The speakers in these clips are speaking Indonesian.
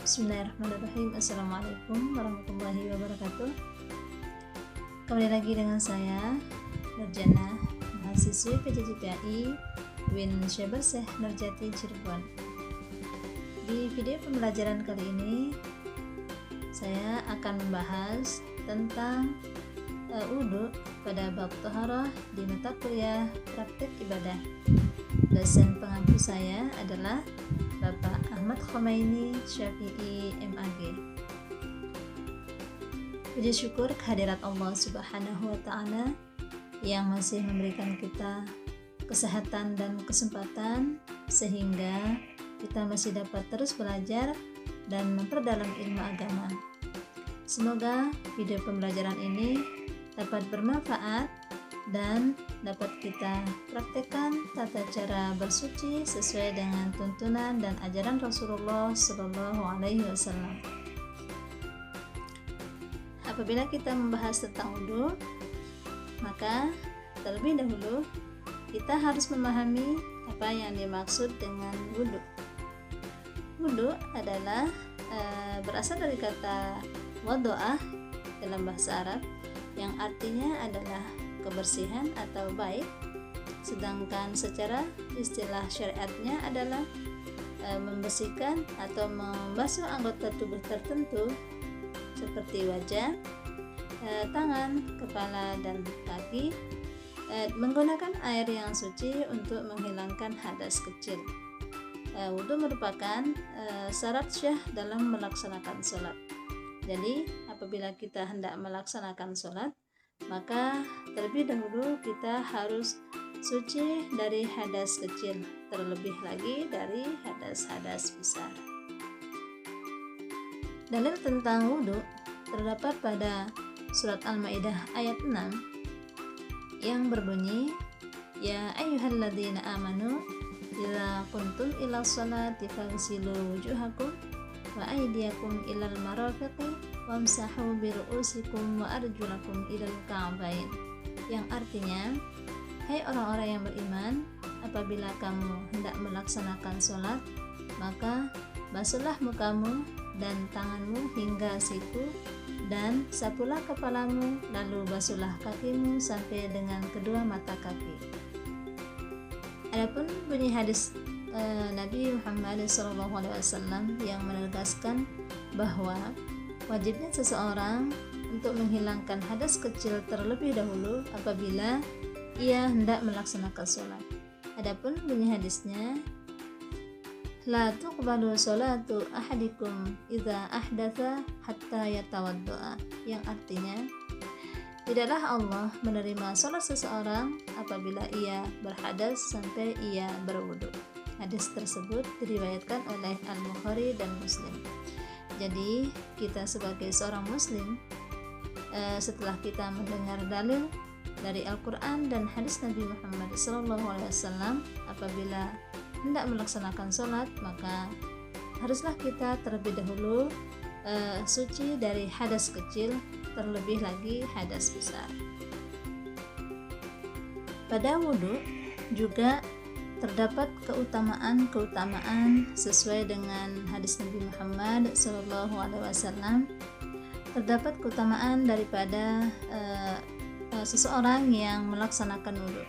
Bismillahirrahmanirrahim. Assalamualaikum warahmatullahi wabarakatuh. Kembali lagi dengan saya Nurjana, mahasiswi PJJPAI UIN Syabar Syekh Nurjati Cirebon. Di video pembelajaran kali ini saya akan membahas tentang wudhu pada bab Thaharah di mata kuliah praktek ibadah. Dosen pengampu saya adalah Bapak Ahmad Khomeini Syafi'i MAG. Puji syukur kehadirat Allah Subhanahu wa Ta'ala yang masih memberikan kita kesehatan dan kesempatan sehingga kita masih dapat terus belajar dan memperdalam ilmu agama. Semoga video pembelajaran ini dapat bermanfaat dan dapat kita praktekkan tata cara bersuci sesuai dengan tuntunan dan ajaran Rasulullah Shallallahu Alaihi Wasallam. Apabila kita membahas tentang wudhu, maka terlebih dahulu kita harus memahami apa yang dimaksud dengan wudhu. Wudhu adalah berasal dari kata wado'ah dalam bahasa Arab yang artinya adalah kebersihan atau baik, sedangkan secara istilah syariatnya adalah membersihkan atau membasuh anggota tubuh tertentu seperti wajah, tangan, kepala, dan kaki menggunakan air yang suci untuk menghilangkan hadas kecil. Wudhu merupakan syarat syah dalam melaksanakan sholat. Jadi apabila kita hendak melaksanakan sholat, maka terlebih dahulu kita harus suci dari hadas kecil, terlebih lagi dari hadas-hadas besar. Dalil tentang wudhu terdapat pada surat Al-Maidah ayat 6 yang berbunyi, Ya ayyuhalladzina amanu idza kuntum ila sholati faghsilu wujuhakum wa aydiyakum ilal marafiqi wamsahu biru'usikum wa arjulakum ilal ka'bain, yang artinya, hai orang-orang yang beriman, apabila kamu hendak melaksanakan sholat, maka basuhlah mukamu dan tanganmu hingga siku, dan sapulah kepalamu, lalu basuhlah kakimu sampai dengan kedua mata kaki. Adapun bunyi hadis Nabi Muhammad SAW yang menegaskan bahwa wajibnya seseorang untuk menghilangkan hadas kecil terlebih dahulu apabila ia hendak melaksanakan sholat. Adapun bunyi hadisnya, La tuqbalu sholatu ahadikum idza ahdatha hatta yatawaddo'a, yang artinya, tidaklah Allah menerima sholat seseorang apabila ia berhadas sampai ia berwudu. Hadis tersebut diriwayatkan oleh Al-Bukhari dan Muslim. Jadi kita sebagai seorang muslim, setelah kita mendengar dalil dari Al-Quran dan hadis Nabi Muhammad SAW, apabila hendak melaksanakan sholat, maka haruslah kita terlebih dahulu suci dari hadas kecil, terlebih lagi hadas besar. Pada wudhu juga terdapat keutamaan sesuai dengan hadis Nabi Muhammad SAW. Terdapat keutamaan daripada seseorang yang melaksanakan wudhu.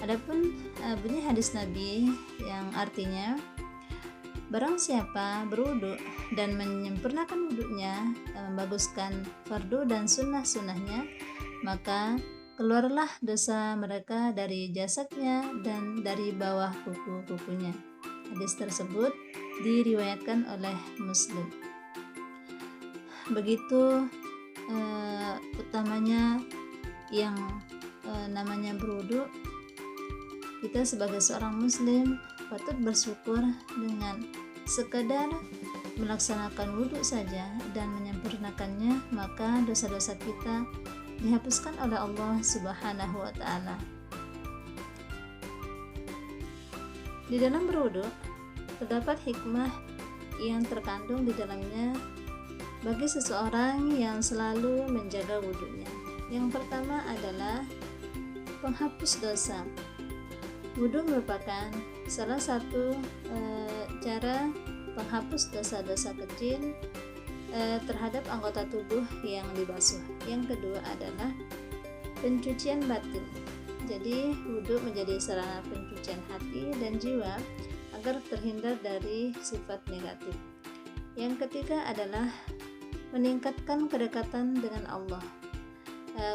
Adapun bunyi hadis Nabi yang artinya, barang siapa berwudhu dan menyempurnakan wudhunya, membaguskan fardu dan sunnah-sunnahnya, maka keluarlah dosa mereka dari jasadnya dan dari bawah kuku-kukunya. Hadis tersebut diriwayatkan oleh Muslim. Begitu utamanya yang namanya berwudu. Kita sebagai seorang muslim patut bersyukur dengan sekedar melaksanakan wudu saja dan menyempurnakannya, maka dosa-dosa kita dihapuskan oleh Allah Subhanahu wa Ta'ala. Di dalam berwudu terdapat hikmah yang terkandung di dalamnya bagi seseorang yang selalu menjaga wudunya. Yang pertama adalah penghapus dosa. Wudu merupakan salah satu cara penghapus dosa-dosa kecil terhadap anggota tubuh yang dibasuh. Yang kedua adalah pencucian batin. Jadi wudhu menjadi sarana pencucian hati dan jiwa agar terhindar dari sifat negatif. Yang ketiga adalah meningkatkan kedekatan dengan Allah.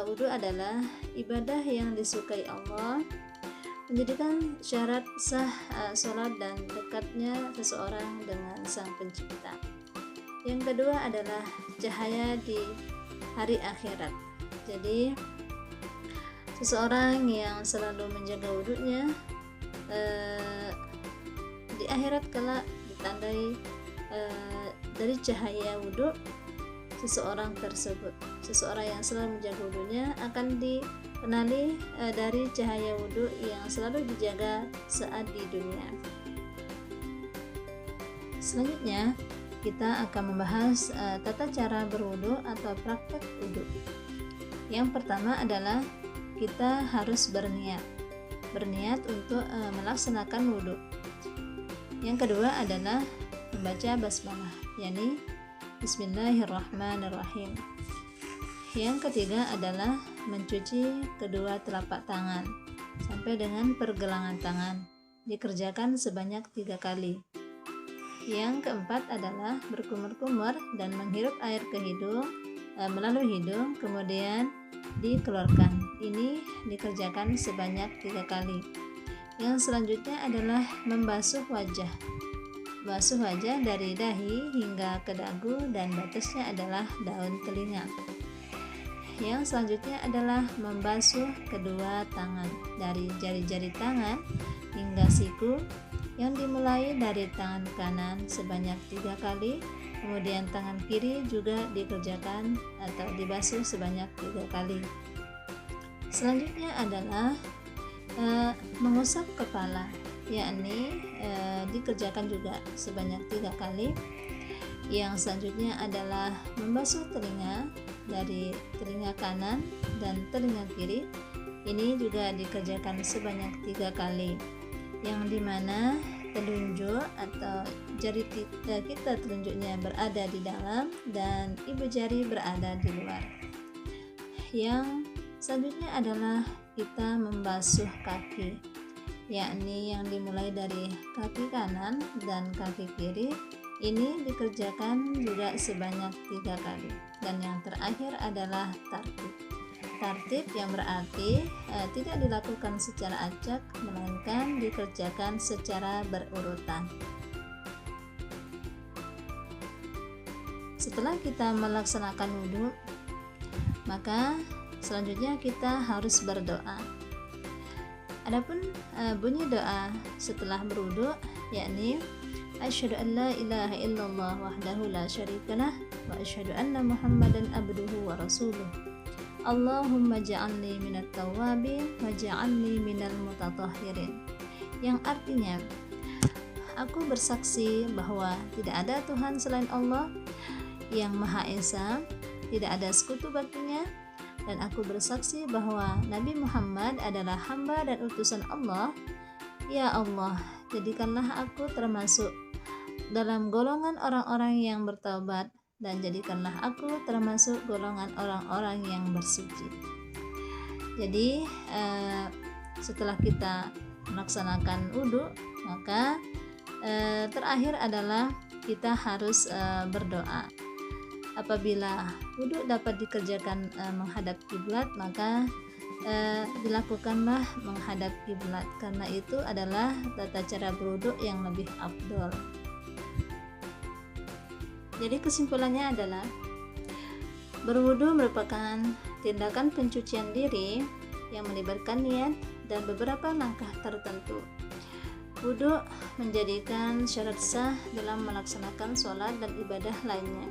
Wudhu adalah ibadah yang disukai Allah, menjadikan syarat sah sholat dan dekatnya seseorang dengan Sang Pencipta. Yang kedua adalah cahaya di hari akhirat. Jadi seseorang yang selalu menjaga wudhunya di akhirat kelak ditandai dari cahaya wudhu seseorang tersebut. Seseorang yang selalu menjaga wudhunya akan dikenali dari cahaya wudhu yang selalu dijaga saat di dunia. Selanjutnya kita akan membahas tata cara berwudhu atau praktek wudhu. Yang pertama adalah kita harus berniat untuk melaksanakan wudhu. Yang kedua adalah membaca basmalah, yakni Bismillahirrahmanirrahim. Yang ketiga adalah mencuci kedua telapak tangan sampai dengan pergelangan tangan, dikerjakan sebanyak 3 kali. Yang keempat adalah berkumur-kumur dan menghirup air ke hidung melalui hidung, kemudian dikeluarkan. Ini dikerjakan sebanyak 3 kali. Yang selanjutnya adalah membasuh wajah. Basuh wajah dari dahi hingga ke dagu dan batasnya adalah daun telinga. Yang selanjutnya adalah membasuh kedua tangan dari jari-jari tangan hingga siku, yang dimulai dari tangan kanan sebanyak 3 kali, kemudian tangan kiri juga dikerjakan atau dibasuh sebanyak 3 kali. Selanjutnya adalah mengusap kepala, yakni dikerjakan juga sebanyak 3 kali. Yang selanjutnya adalah membasuh telinga dari telinga kanan dan telinga kiri. Ini juga dikerjakan sebanyak 3 kali, yang dimana telunjuk atau jari kita telunjuknya berada di dalam dan ibu jari berada di luar. Yang selanjutnya adalah kita membasuh kaki, yakni yang dimulai dari kaki kanan dan kaki kiri. Ini dikerjakan juga sebanyak 3 kali. Dan yang terakhir adalah tartib. Tartib yang berarti tidak dilakukan secara acak, melainkan dikerjakan secara berurutan. Setelah kita melaksanakan wudhu, maka selanjutnya kita harus berdoa. Adapun bunyi doa setelah berwudhu, yakni asyhadu an la ilaha illallah wahdahu la syarikalah wa asyhadu anna muhammadan abduhu wa rasuluh. Allahumma ja'alni minat tawwabin wa ja'alni minal mutatahhirin. Yang artinya, aku bersaksi bahwa tidak ada Tuhan selain Allah yang Maha Esa, tidak ada sekutu baginya, dan aku bersaksi bahwa Nabi Muhammad adalah hamba dan utusan Allah. Ya Allah, jadikanlah aku termasuk dalam golongan orang-orang yang bertaubat, dan jadikanlah aku termasuk golongan orang-orang yang bersuci. Jadi setelah kita melaksanakan wudhu, maka terakhir adalah kita harus berdoa. Apabila wudhu dapat dikerjakan menghadap kiblat, maka dilakukanlah menghadap kiblat, karena itu adalah tata cara berwudhu yang lebih afdol. Jadi kesimpulannya adalah berwudhu merupakan tindakan pencucian diri yang melibatkan niat dan beberapa langkah tertentu. Wudhu menjadikan syarat sah dalam melaksanakan sholat dan ibadah lainnya.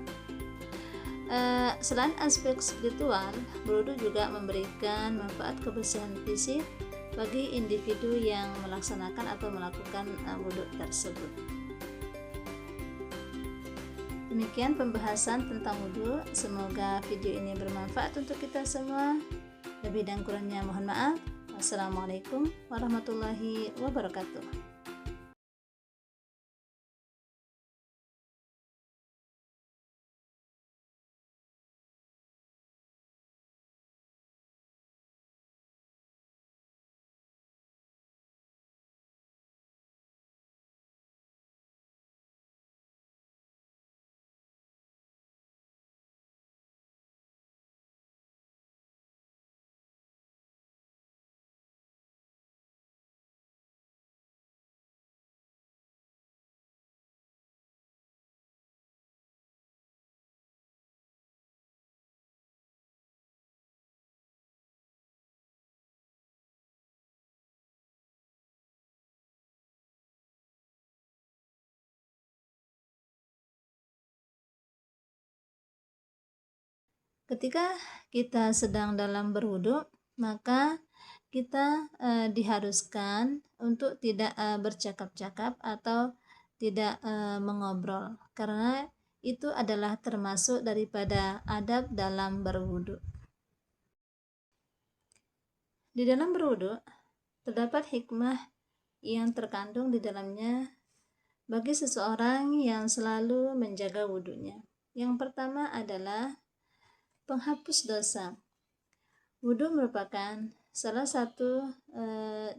Selain aspek spiritual, berwudhu juga memberikan manfaat kebersihan fisik bagi individu yang melaksanakan atau melakukan wudhu tersebut. Demikian pembahasan tentang wudhu. Semoga video ini bermanfaat untuk kita semua. Lebih dan kurangnya mohon maaf. Wassalamualaikum warahmatullahi wabarakatuh. Ketika kita sedang dalam berwudu, maka kita diharuskan untuk tidak bercakap-cakap atau tidak mengobrol, karena itu adalah termasuk daripada adab dalam berwudu. Di dalam berwudu terdapat hikmah yang terkandung di dalamnya bagi seseorang yang selalu menjaga wudunya. Yang pertama adalah penghapus dosa. Wudu merupakan salah satu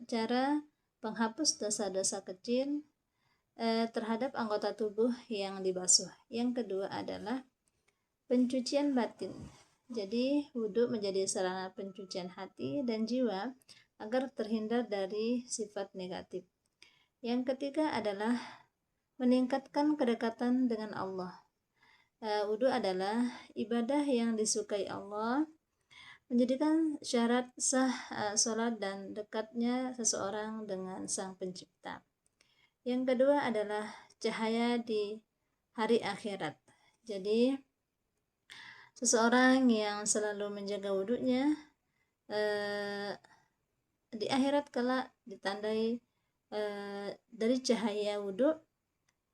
cara penghapus dosa-dosa kecil terhadap anggota tubuh yang dibasuh. Yang kedua adalah pencucian batin. Jadi wudu menjadi sarana pencucian hati dan jiwa agar terhindar dari sifat negatif. Yang ketiga adalah meningkatkan kedekatan dengan Allah. Wudu adalah ibadah yang disukai Allah, menjadikan syarat sah sholat dan dekatnya seseorang dengan Sang Pencipta. Yang kedua adalah cahaya di hari akhirat. Jadi seseorang yang selalu menjaga wudunya di akhirat kelak ditandai dari cahaya wudu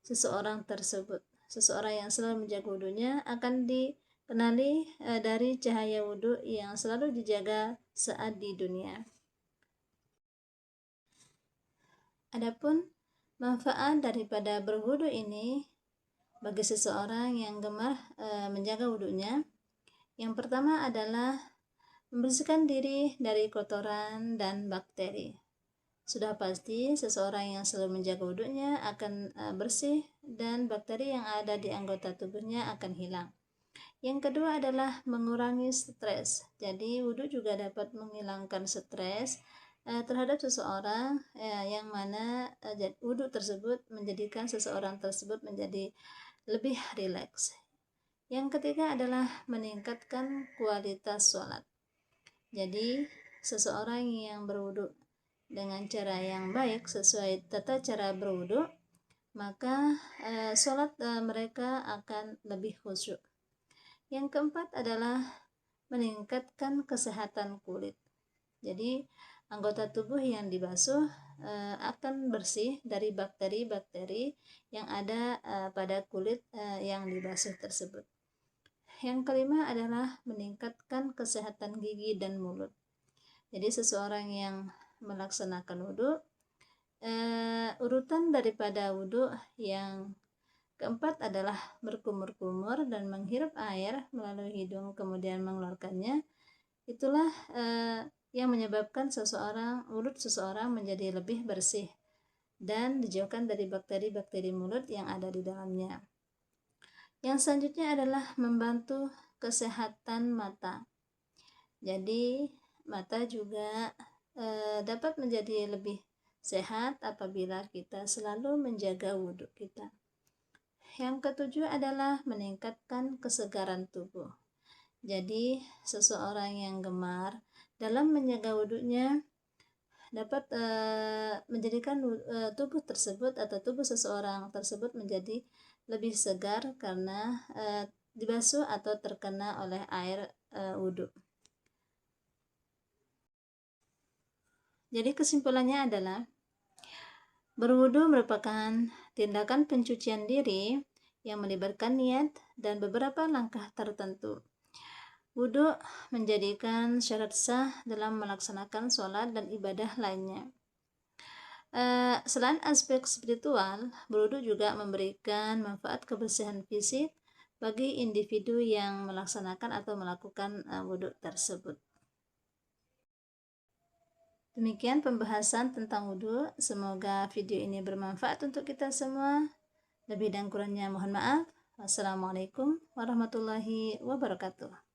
seseorang tersebut. Seseorang yang selalu menjaga wudunya akan dikenali dari cahaya wudu yang selalu dijaga saat di dunia. Adapun manfaat daripada berwudu ini bagi seseorang yang gemar menjaga wudunya, yang pertama adalah membersihkan diri dari kotoran dan bakteri. Sudah pasti seseorang yang selalu menjaga wudunya akan bersih dan bakteri yang ada di anggota tubuhnya akan hilang. Yang kedua adalah mengurangi stres. Jadi wudu juga dapat menghilangkan stres terhadap seseorang yang mana wudu tersebut menjadikan seseorang tersebut menjadi lebih rileks. Yang ketiga adalah meningkatkan kualitas sholat. Jadi seseorang yang berwudu dengan cara yang baik sesuai tata cara berwudu, maka sholat mereka akan lebih khusyuk. Yang keempat adalah meningkatkan kesehatan kulit. Jadi anggota tubuh yang dibasuh akan bersih dari bakteri-bakteri yang ada pada kulit yang dibasuh tersebut. Yang kelima adalah meningkatkan kesehatan gigi dan mulut. Jadi seseorang yang melaksanakan wudu, urutan daripada wudu yang keempat adalah berkumur-kumur dan menghirup air melalui hidung kemudian mengeluarkannya. Itulah yang menyebabkan mulut seseorang menjadi lebih bersih dan dijauhkan dari bakteri-bakteri mulut yang ada di dalamnya. Yang selanjutnya adalah membantu kesehatan mata. Jadi mata juga dapat menjadi lebih sehat apabila kita selalu menjaga wudhu kita. Yang ketujuh adalah meningkatkan kesegaran tubuh. Jadi seseorang yang gemar dalam menjaga wudhunya dapat menjadikan tubuh tersebut atau tubuh seseorang tersebut menjadi lebih segar karena dibasuh atau terkena oleh air wudhu. Jadi kesimpulannya adalah berwudu merupakan tindakan pencucian diri yang melibatkan niat dan beberapa langkah tertentu. Wudu menjadikan syarat sah dalam melaksanakan sholat dan ibadah lainnya. Selain aspek spiritual, berwudu juga memberikan manfaat kebersihan fisik bagi individu yang melaksanakan atau melakukan wudu tersebut. Demikian pembahasan tentang wudu. Semoga video ini bermanfaat untuk kita semua. Lebih dan kurangnya mohon maaf. Wassalamualaikum warahmatullahi wabarakatuh.